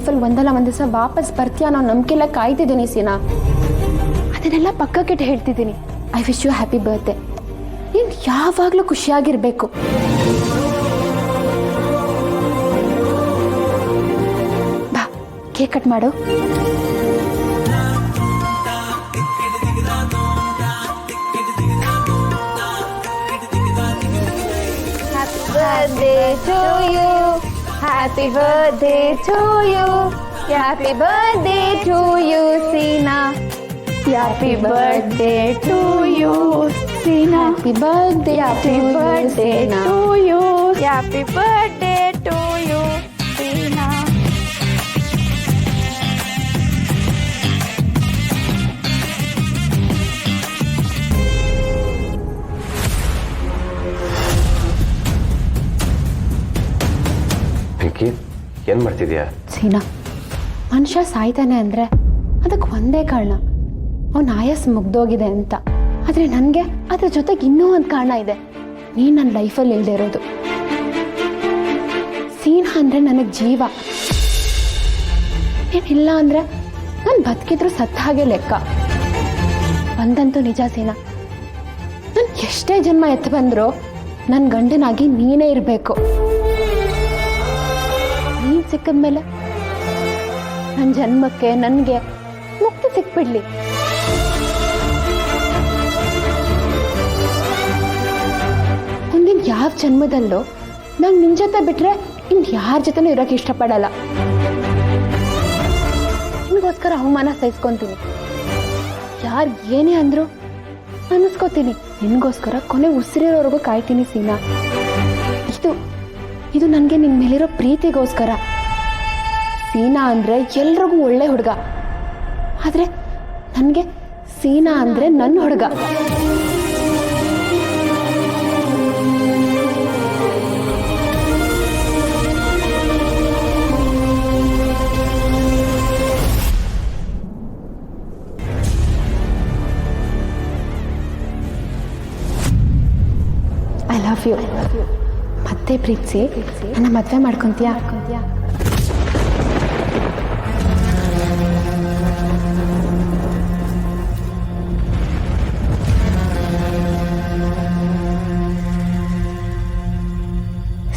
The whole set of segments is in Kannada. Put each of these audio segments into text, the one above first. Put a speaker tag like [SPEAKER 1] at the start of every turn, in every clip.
[SPEAKER 1] ಲೈಫಲ್ಲಿ ಒಂದಲ್ಲ ಒಂದು ದಿವಸ ವಾಪಸ್ ಬರ್ತೀಯ ಅನ್ನೋ ನಂಬಿಕೆಲ್ಲ ಕಾಯ್ತಿದ್ದೀನಿ ಸೀನಾ. ಅದನ್ನೆಲ್ಲ ಪಕ್ಕಕ್ಕಿಟ್ಟು ಹೇಳ್ತಿದ್ದೀನಿ. I wish you happy birthday. ನೀನು ಯಾವಾಗಲೂ ಖುಷಿಯಾಗಿರ್ಬೇಕು. ಬಾ ಕೇಕ್ ಕಟ್ ಮಾಡು. Birthday to you, happy birthday to you, happy birthday to you, Seena. Happy birthday to you, Seena. Happy birthday to you, happy birthday to you, Seena.
[SPEAKER 2] ಏನ್ ಮಾಡ್ತಿದ್ಯಾ?
[SPEAKER 1] ಸೀನಾ, ಮನುಷ್ಯ ಸಾಯ್ತಾನೆ ಅಂದ್ರೆ ಅದಕ್ಕೆ ಒಂದೇ ಕಾರಣ, ಅವನ ಆಯಸ್ ಮುಗ್ದೋಗಿದೆ ಅಂತ. ಆದ್ರೆ ನನಗೆ ಅದ್ರ ಜೊತೆಗೆ ಇನ್ನೂ ಒಂದು ಕಾರಣ ಇದೆ. ನೀನು ನನ್ನ ಲೈಫಲ್ಲಿ ಇಲ್ಲದೆ ಇರೋದು. ಸೀನಾ ಅಂದ್ರೆ ನನಗೆ ಜೀವ. ಏನಿಲ್ಲ ಅಂದ್ರೆ ನಾನು ಬದುಕಿದ್ರು ಸತ್ತ ಹಾಗೆ ಲೆಕ್ಕ. ಒಂದಂತೂ ನಿಜ ಸೀನಾ, ನಾನು ಎಷ್ಟೇ ಜನ್ಮ ಎತ್ತು ಬಂದ್ರು ನನ್ನ ಗಂಡನಾಗಿ ನೀನೇ ಇರಬೇಕು. ನೀನ್ ಸಿಕ್ಕಿದ್ಮೇಲೆ ನನ್ನ ಜನ್ಮಕ್ಕೆ ನನಗೆ ಮುಕ್ತಿ ಸಿಕ್ಬಿಡ್ಲಿ. ಮುಂದಿನ ಯಾವ ಜನ್ಮದಲ್ಲೂ ನಂಗೆ ನಿನ್ ಜೊತೆ ಬಿಟ್ರೆ ಇನ್ ಯಾರ ಜೊತೆನೂ ಇರೋಕೆ ಇಷ್ಟಪಡಲ್ಲ. ನಿನ್ಗೋಸ್ಕರ ಅವಮಾನ ಸಹಿಸ್ಕೊಂತೀನಿ. ಯಾರು ಏನೇ ಅಂದ್ರು ಅನ್ನಿಸ್ಕೋತೀನಿ. ನಿನ್ಗೋಸ್ಕರ ಕೊನೆ ಉಸಿರಿರೋರ್ಗೂ ಕಾಯ್ತೀನಿ ಸೀನಾ. ಇದು ನನಗೆ ನಿನ್ನ ಮೇಲಿರೋ ಪ್ರೀತಿಗೋಸ್ಕರ. ಸೀನಾ ಅಂದ್ರೆ ಎಲ್ರಿಗೂ ಒಳ್ಳೆ ಹುಡುಗ, ಆದ್ರೆ ನನಗೆ ಸೀನಾ ಅಂದ್ರೆ ನನ್ನ ಹುಡುಗ. I love you. ಮತ್ತೆ ಪ್ರೀತಿಸಿ ನನ್ನ ಮದುವೆ ಮಾಡ್ಕೊಂತೀಯಾ?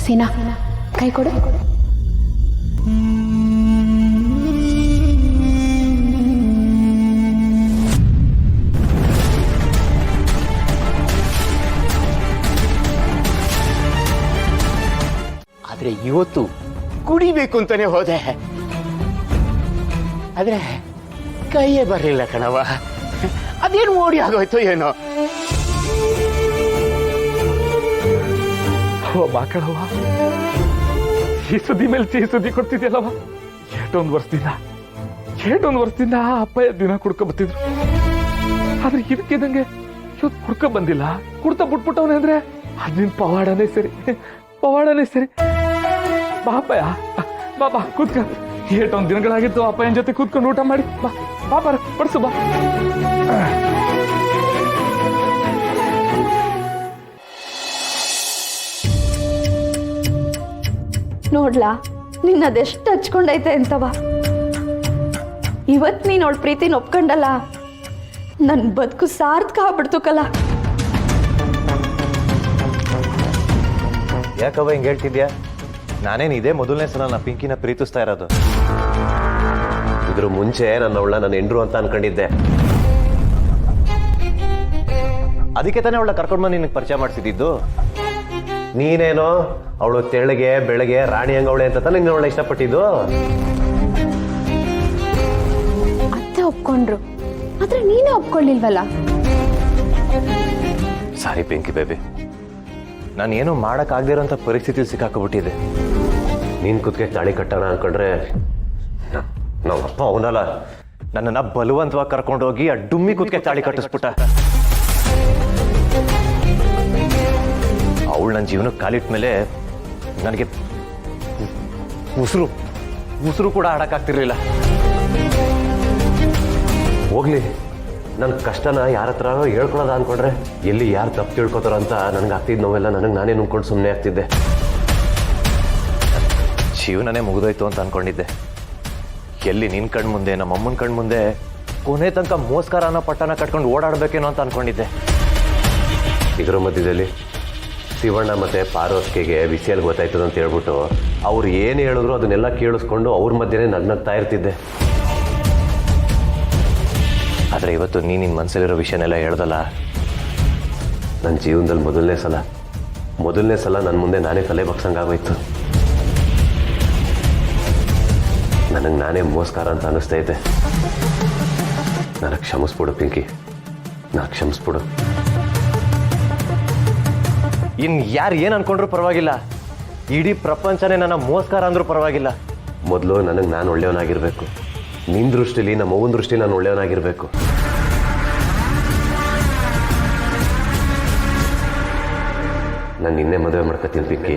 [SPEAKER 1] ಸೀನಾ, ಕೈ ಕೊಡು.
[SPEAKER 2] ಆದ್ರೆ ಇವತ್ತು ಕುಡಿಬೇಕು ಅಂತಾನೆ ಹೋದೆ, ಆದ್ರೆ ಕೈಯೇ ಬರಲಿಲ್ಲ ಕಣವ. ಅದೇನು ಓಡಿ ಆಗೋಯ್ತು ಏನೋ.
[SPEAKER 3] ಬಾ ಕಣವ, ಈ ಸುದ್ದಿ ಮೇಲೆ ಸಿಹಿ ಸುದ್ದಿ ಕೊಡ್ತಿದ್ಯಲ್ಲವ. ಏಟೊಂದು ವರ್ಷದಿಂದ ಅಪ್ಪಯ್ಯ ದಿನ ಕುಡ್ಕೊ ಬತ್ತಿದ್ರು. ಆದ್ರೆ ಇದಕ್ಕೆ ನಂಗೆ ಇವತ್ತು ಕುಡ್ಕೊ ಬಂದಿಲ್ಲ. ಕುಡ್ತಾ ಬಿಟ್ಬಿಟ್ಟವನೇ ಅಂದ್ರೆ ಅದಿನ ಪವಾಡನೇ ಸರಿ. ಬಾ ಅಪ್ಪಯ್ಯ, ಬಾ ಕೂತ್ಕ. ಏಟೊಂದು ದಿನಗಳಾಗಿತ್ತು ಅಪ್ಪಯ್ಯನ ಜೊತೆ ಕೂತ್ಕೊಂಡು ಊಟ ಮಾಡಿ. ಬಾ ಬಡ್ಸು ಬಾ.
[SPEAKER 4] ನೋಡ್ಲಾ ನಿನ್ನದೆಷ್ಟು ಹಚ್ಕೊಂಡೈತೆ ಅಂತವ. ಇವತ್ ನೀನ್ ಅವಳ ಪ್ರೀತಿನ ಒಪ್ಕೊಂಡಲ್ಲ, ನನ್ ಬದುಕು ಸಾರ್ಥಕ ಆಗ್ಬಿಡ್ತು ಕಲ.
[SPEAKER 5] ಯಾಕವ ಹಿಂಗೆ ಹೇಳ್ತಿದ್ಯಾ? ನಾನೇನು ಇದೇ ಮೊದಲನೇ ಸಲ ನಾ ಪಿಂಕಿನ ಪ್ರೀತಿಸ್ತಾ ಇರೋದು.
[SPEAKER 2] ಇದ್ರ ಮುಂಚೆ ನನ್ನ ಹೆಂಡ್ರು ಅಂತ ಅನ್ಕೊಂಡಿದ್ದೆ.
[SPEAKER 5] ಅದಕ್ಕೆ ತಾನೇ ಅವಳ ಕರ್ಕೊಂಡು ಬಂದು ನಿನಗೆ ಪರಿಚಯ ಮಾಡಿಸಿದ್ದು.
[SPEAKER 2] ನೀನೇನೋ ಅವಳು ತೆಳ್ಳಗೆ ಬೆಳಗ್ಗೆ ರಾಣಿ ಹಂಗವಳೆ ಅಂತ ತಾನೇ ನೀನು ಅವಳ ಇಷ್ಟಪಟ್ಟಿದ್ದು.
[SPEAKER 1] ಅತ್ತೆ ಒಪ್ಕೊಂಡ್ರು, ಆದ್ರೆ ನೀನೇ ಒಪ್ಕೊಳ್ಳಿಲ್ವಲ್ಲ.
[SPEAKER 5] ಸಾರಿ ಪಿಂಕಿ ಬೇಬಿ, ನಾನು ಏನೂ ಮಾಡೋಕ್ಕಾಗದಿರೋಂಥ ಪರಿಸ್ಥಿತಿ ಸಿಕ್ಕಾಕೊಬಿಟ್ಟಿದೆ.
[SPEAKER 2] ನೀನ್ ಕುತ್ತಿಗೆ ತಾಳಿ ಕಟ್ಟೋಣ ಅನ್ಕೊಂಡ್ರೆ ನಮ್ಮ ಅಪ್ಪ ಅವನಲ್ಲ,
[SPEAKER 5] ನನ್ನನ್ನು ಬಲವಂತವಾಗಿ ಕರ್ಕೊಂಡೋಗಿ ಆ ಡುಮ್ಮಿ ಕುತ್ತಿಗೆ ತಾಳಿ ಕಟ್ಟಿಸ್ಬಿಟ್ಟ. ಅವಳು ನನ್ನ ಜೀವನಕ್ಕೆ ಕಾಲಿಟ್ಟ ಮೇಲೆ ನನಗೆ ಉಸಿರು ಕೂಡ ಆಡಕ್ಕಾಗ್ತಿರ್ಲಿಲ್ಲ.
[SPEAKER 2] ಹೋಗ್ಲಿ, ನನ್ನ ಕಷ್ಟನ ಯಾರ ಹತ್ರ ಹೇಳ್ಕೊಳೋದ ಅನ್ಕೊಂಡ್ರೆ ಎಲ್ಲಿ ಯಾರು ತಪ್ಪು ತಿಳ್ಕೊತಾರ ಅಂತ ನನಗೆ ಆಗ್ತಿದ್ ನೋವೆಲ್ಲ ನನಗೆ ನಾನೇ ನುಂಗ್ಕೊಂಡು ಸುಮ್ಮನೆ ಆಗ್ತಿದ್ದೆ.
[SPEAKER 5] ಜೀವನನೇ ಮುಗಿದೋಯ್ತು ಅಂತ ಅನ್ಕೊಂಡಿದ್ದೆ. ಎಲ್ಲಿ ನಿನ್ ಕಣ್ಮುಂದೆ ನಮ್ಮ ಅಮ್ಮನ ಕಣ್ಮುಂದೆ ಕೊನೆ ತನಕ ಮೋಸ್ಕಾರ ಅನ್ನೋ ಪಟ್ಟನ ಕಟ್ಕೊಂಡು ಓಡಾಡ್ಬೇಕೇನೋ ಅಂತ ಅನ್ಕೊಂಡಿದ್ದೆ.
[SPEAKER 2] ಇದರ ಮಧ್ಯದಲ್ಲಿ ಶಿವಣ್ಣ ಮತ್ತು ಪಾರ್ವತಿಗೆ ವಿಷಯಲ್ಲಿ ಗೊತ್ತಾಯ್ತದ ಅಂತ ಹೇಳ್ಬಿಟ್ಟು ಅವ್ರು ಏನು ಹೇಳಿದ್ರು ಅದನ್ನೆಲ್ಲ ಕೇಳಿಸ್ಕೊಂಡು ಅವ್ರ ಮಧ್ಯೆನೇ ನಗ್ನಗ್ತಾ ಇರ್ತಿದ್ದೆ.
[SPEAKER 5] ಆದರೆ ಇವತ್ತು ನಿನ್ನ ಮನಸ್ಸಲ್ಲಿರೋ ವಿಷಯನೆಲ್ಲ ಹೇಳ್ದಲ್ಲ,
[SPEAKER 2] ನನ್ನ ಜೀವನದಲ್ಲಿ ಮೊದಲನೇ ಸಲ ನನ್ನ ಮುಂದೆ ನಾನೇ ತಲೆ ಬಗ್ಸಂಗಾಗೋಯ್ತು. ನನಗೆ ನಾನೇ ಮೋಸ್ಕಾರ ಅಂತ ಅನ್ನಿಸ್ತಾ ಇದ್ದೆ. ನನಗೆ ಕ್ಷಮಿಸ್ಬಿಡು ಪಿಂಕಿ, ನನಗೆ ಕ್ಷಮಿಸ್ಬಿಡು.
[SPEAKER 5] ಯಾರು ಏನು ಅನ್ಕೊಂಡ್ರು ಪರವಾಗಿಲ್ಲ, ಇಡೀ ಪ್ರಪಂಚನೇ ನನ್ನ ಮೋಸ್ಕಾರ ಅಂದ್ರೂ ಪರವಾಗಿಲ್ಲ.
[SPEAKER 2] ಮೊದಲು ನನಗೆ ನಾನು ಒಳ್ಳೆಯವನಾಗಿರ್ಬೇಕು. ನಿನ್ನ ದೃಷ್ಟಿಲಿ ನಮ್ಮ ಅವ್ವನ ದೃಷ್ಟಿಲಿ ನಾನು ಒಳ್ಳೆಯವನಾಗಿರ್ಬೇಕು. ನಾನು ನಿನ್ನೆ ಮದುವೆ ಮಾಡ್ಕೊತೀನಿ ಪಿಂಕಿ.